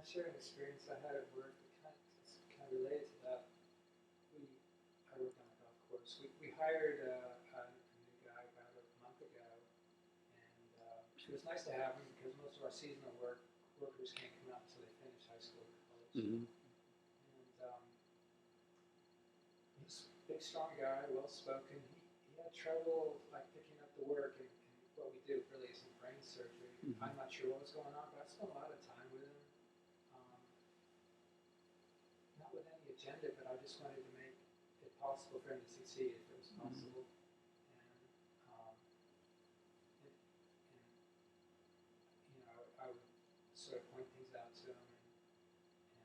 share an experience I had at work that it's kind of related to that. I worked on a golf course. We hired a new guy about a month ago, and it was nice to have him because most of our seasonal workers can't come out until they finish high school or college. Mm-hmm. And he's a big, strong guy, well spoken. He had trouble like picking up the work, and what we do really isn't brain surgery. Mm-hmm. I'm not sure what was going on, but I spent a lot of time with him. Um, Not with any agenda, but I just wanted to make it possible for him to succeed if it was possible. And, I would sort of point things out to him,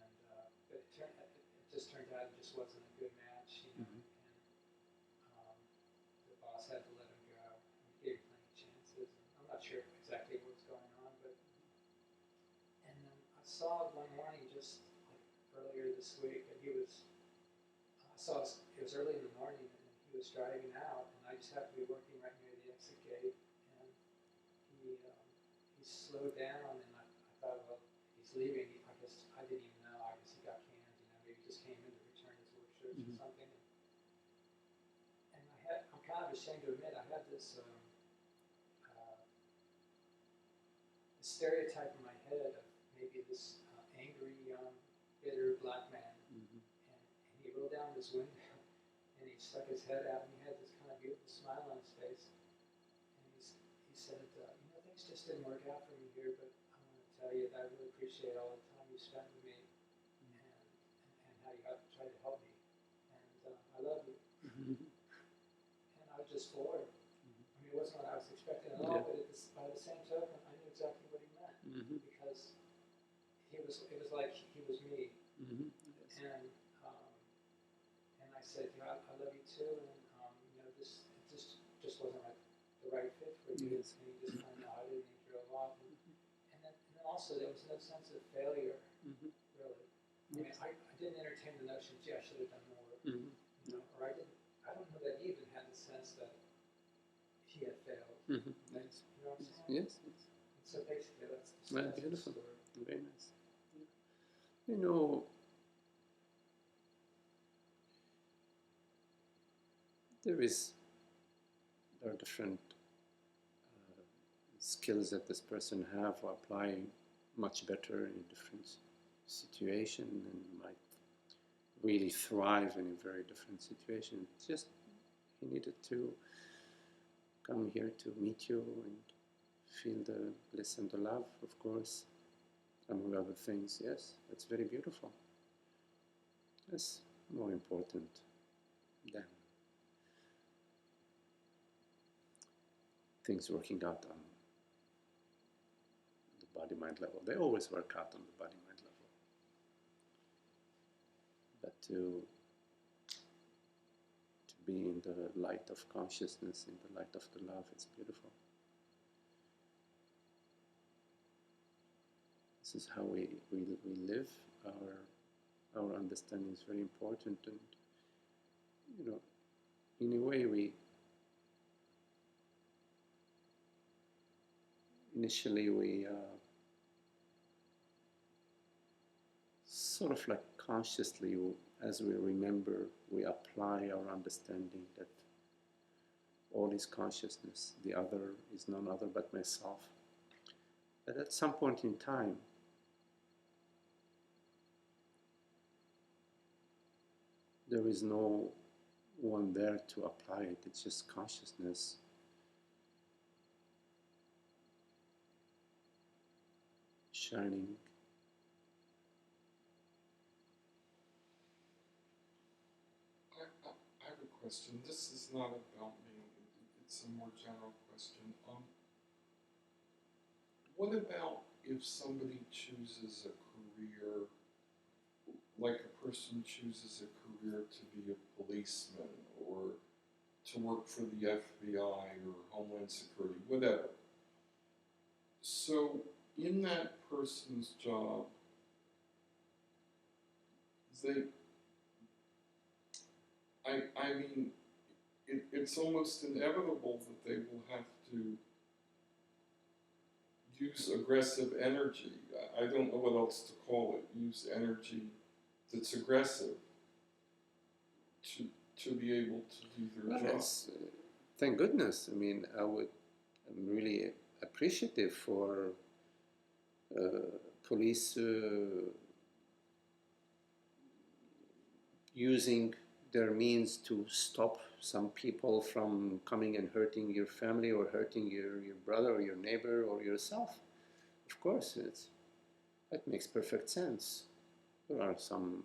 but it just turned out it just wasn't a good match, Mm-hmm. and the boss had to let him go. He gave him plenty of chances. And I'm not sure exactly what was going on, and then I saw one morning just like earlier this week, and I saw it was early in the morning, and he was driving out, and I just happened to be working right near the exit gate, and he slowed down, and I thought, well, he's leaving. I guess I didn't even know. I guess he got canned, maybe he just came in to return his work shirts or something. And I'm kind of ashamed to admit I had this stereotype in my head of maybe this angry, young, bitter black man. Mm-hmm. And he rolled down his window, and he stuck his head out, and he had this kind of beautiful smile on his face. And he said, things just didn't work out for me here, but I want to tell you that I really appreciate all the time you spent with me, and how you tried to help me. And I love you. Mm-hmm. And I was just floored. I mean, it wasn't what I was expecting at all, but by the same token, I knew exactly what he meant. Mm-hmm. Because it was like he was me. Mm-hmm. Yes. And I said, I love you too, and this wasn't the right fit for you. Yes. And he just kind of nodded and he drove off. And then also there was no sense of failure, really. I didn't entertain the notion, gee, I should have done more. Or I don't know that he even had the sense that he had failed. Mm-hmm. Yes. You know what I'm saying? Yes. And so basically that's beautiful. The story. Very nice. Yeah. There are different skills that this person have or apply much better in different situation and might really thrive in a very different situation. It's just he needed to come here to meet you and feel the bliss and the love, of course, among other things. Yes, that's very beautiful. That's more important than things working out on the body-mind level. They always work out on the body-mind level. But to be in the light of consciousness, in the light of the love, it's beautiful. This is how we live. Our understanding is very important, and in a way we initially sort of like consciously, as we remember, we apply our understanding that all is consciousness, the other is none other but myself. But at some point in time, there is no one there to apply it. It's just consciousness shining. I have a question. This is not about me. It's a more general question. What about if somebody chooses a career, like a person chooses a career to be a policeman or to work for the FBI or Homeland Security, whatever. So in that person's job, it's almost inevitable that they will have to use aggressive energy. I don't know what else to call it. Use energy that's aggressive to be able to do their Well, job. thank goodness. I mean, I'm really appreciative for police using their means to stop some people from coming and hurting your family or hurting your brother or your neighbor or yourself. Of course, that makes perfect sense. There are some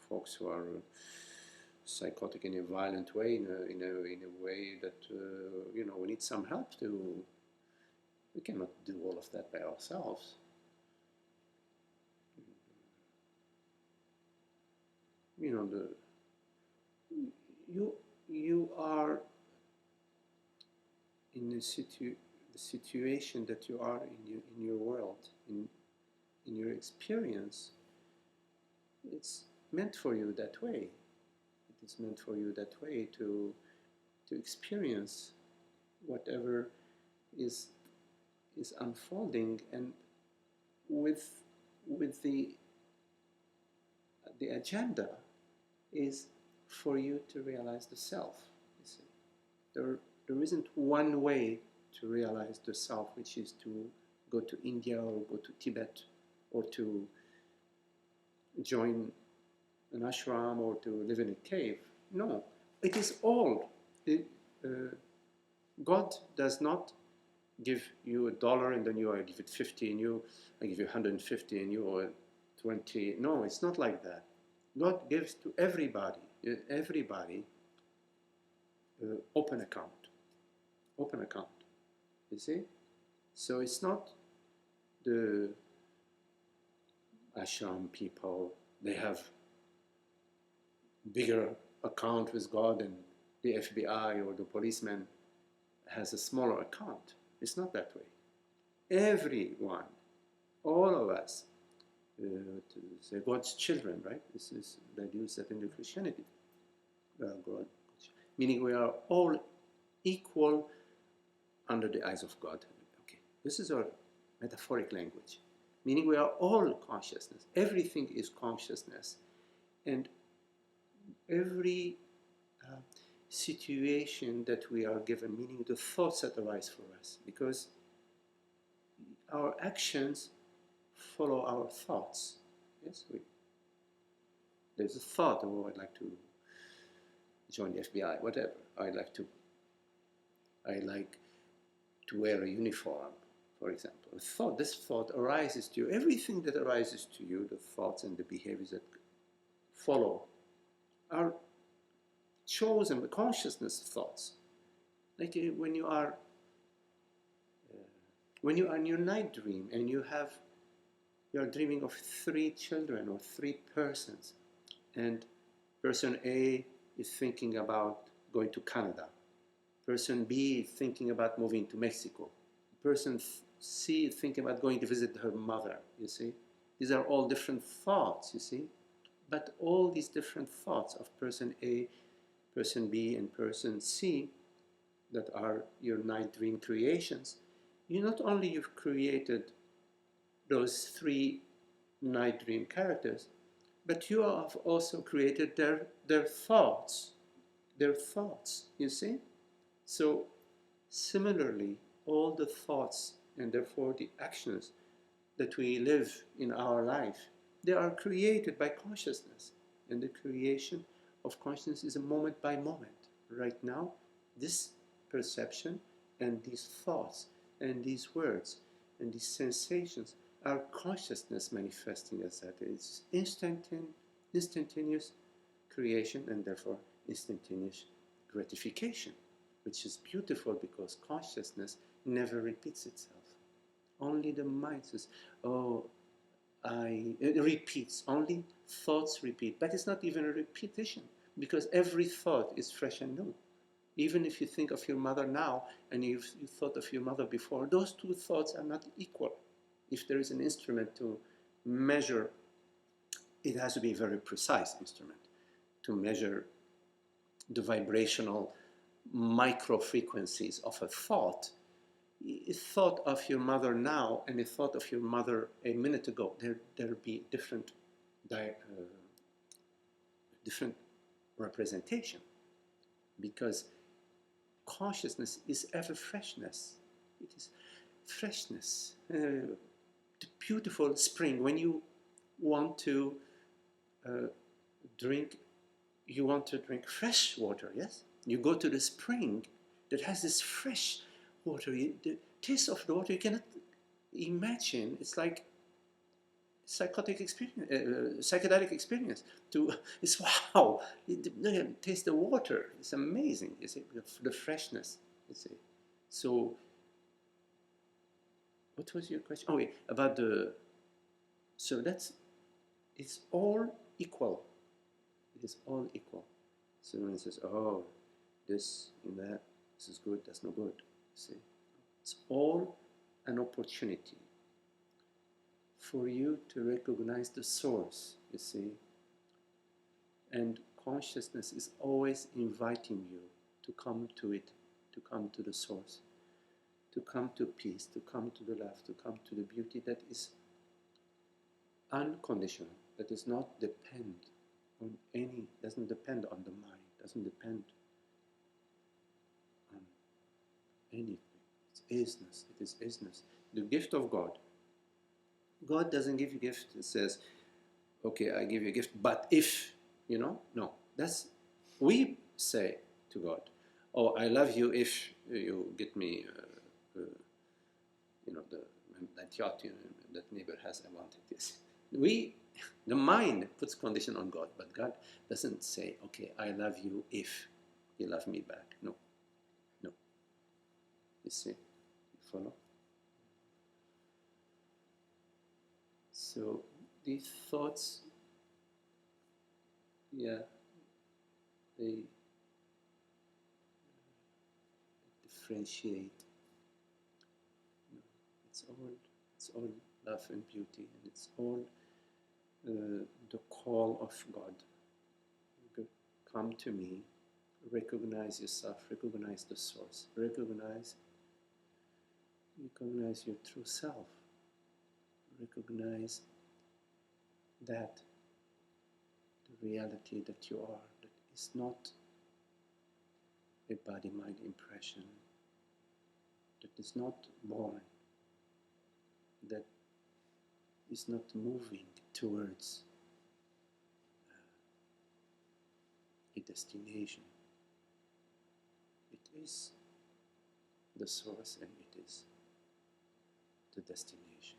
folks who are psychotic in a violent way, in a way that we need some help to. We cannot do all of that by ourselves. You are in the situation that you are in your world, in your experience. It's meant for you that way. It is meant for you that way to experience whatever is unfolding, and with the agenda is for you to realize the self. You see, there isn't one way to realize the self, which is to go to India or go to Tibet or to join an ashram or to live in a cave. No, it is all. God does not give you $1 and then I give it 50 and I give you 150 and you 20. No, it's not like that. God gives to everybody open account. You see? So it's not the ashram people, they have bigger account with God and the FBI or the policeman has a smaller account. It's not that way. Everyone, all of us, they're God's children, right? This is, they use that in the Christianity. Meaning we are all equal under the eyes of God. Okay, this is our metaphoric language. Meaning we are all consciousness. Everything is consciousness. And every situation that we are given, meaning the thoughts that arise for us, because our actions follow our thoughts. Yes, there's a thought, oh, I'd like to join the FBI, whatever. I like to wear a uniform, for example. This thought arises to you. Everything that arises to you, the thoughts and the behaviors that follow, are chosen by consciousness thoughts. Like when you are in your night dream and you are dreaming of 3 children or 3 persons, and person A is thinking about going to Canada, person B is thinking about moving to Mexico, person C is thinking about going to visit her mother, you see. These are all different thoughts, you see. But all these different thoughts of person A, person B, and person C that are your night dream creations, not only you've created those 3 night dream characters, but you have also created their thoughts, you see? So similarly, all the thoughts and therefore the actions that we live in our life, they are created by consciousness. And the creation of consciousness is a moment by moment. Right now, this perception and these thoughts and these words and these sensations are consciousness manifesting as that. It's instantaneous creation and therefore instantaneous gratification, which is beautiful because consciousness never repeats itself. Only the mind says, oh, it repeats. Only thoughts repeat. But it's not even a repetition because every thought is fresh and new. Even if you think of your mother now and you thought of your mother before, those 2 thoughts are not equal. If there is an instrument to measure, it has to be a very precise instrument to measure the vibrational micro frequencies of a thought. a thought of your mother now and a thought of your mother a minute ago, there'll be different, different representation, because consciousness is ever freshness. It is freshness. The beautiful spring, when you want to drink, you want to drink fresh water, yes? You go to the spring that has this fresh water. The taste of the water you cannot imagine. It's like psychotic experience, psychedelic experience. It's wow. You taste the water. It's amazing. You see the freshness. You see. So, what was your question? Oh, yeah, about the. So it's all equal. It is all equal. So when it says, oh, this and that, this is good, that's no good. See, it's all an opportunity for you to recognize the source, you see. And consciousness is always inviting you to come to it, to come to the source, to come to peace, to come to the love, to come to the beauty that is unconditional, that does not depend on doesn't depend on the mind, doesn't depend on anything. It's isness, it is isness. The gift of God. God doesn't give you a gift that says, okay, I give you a gift, but if, no. We say to God, oh, I love you if you get me, that yacht that neighbor has, I wanted this. The mind puts condition on God, but God doesn't say, okay, I love you if you love me back. No. You see? You follow? So these thoughts, they differentiate. It's all love and beauty, and it's all the call of God. Come to me, recognize yourself, recognize the source, recognize your true self, recognize that the reality that you are, that is not a body-mind impression, that is not born, that is not moving towards a destination. It is the source and it is the destination.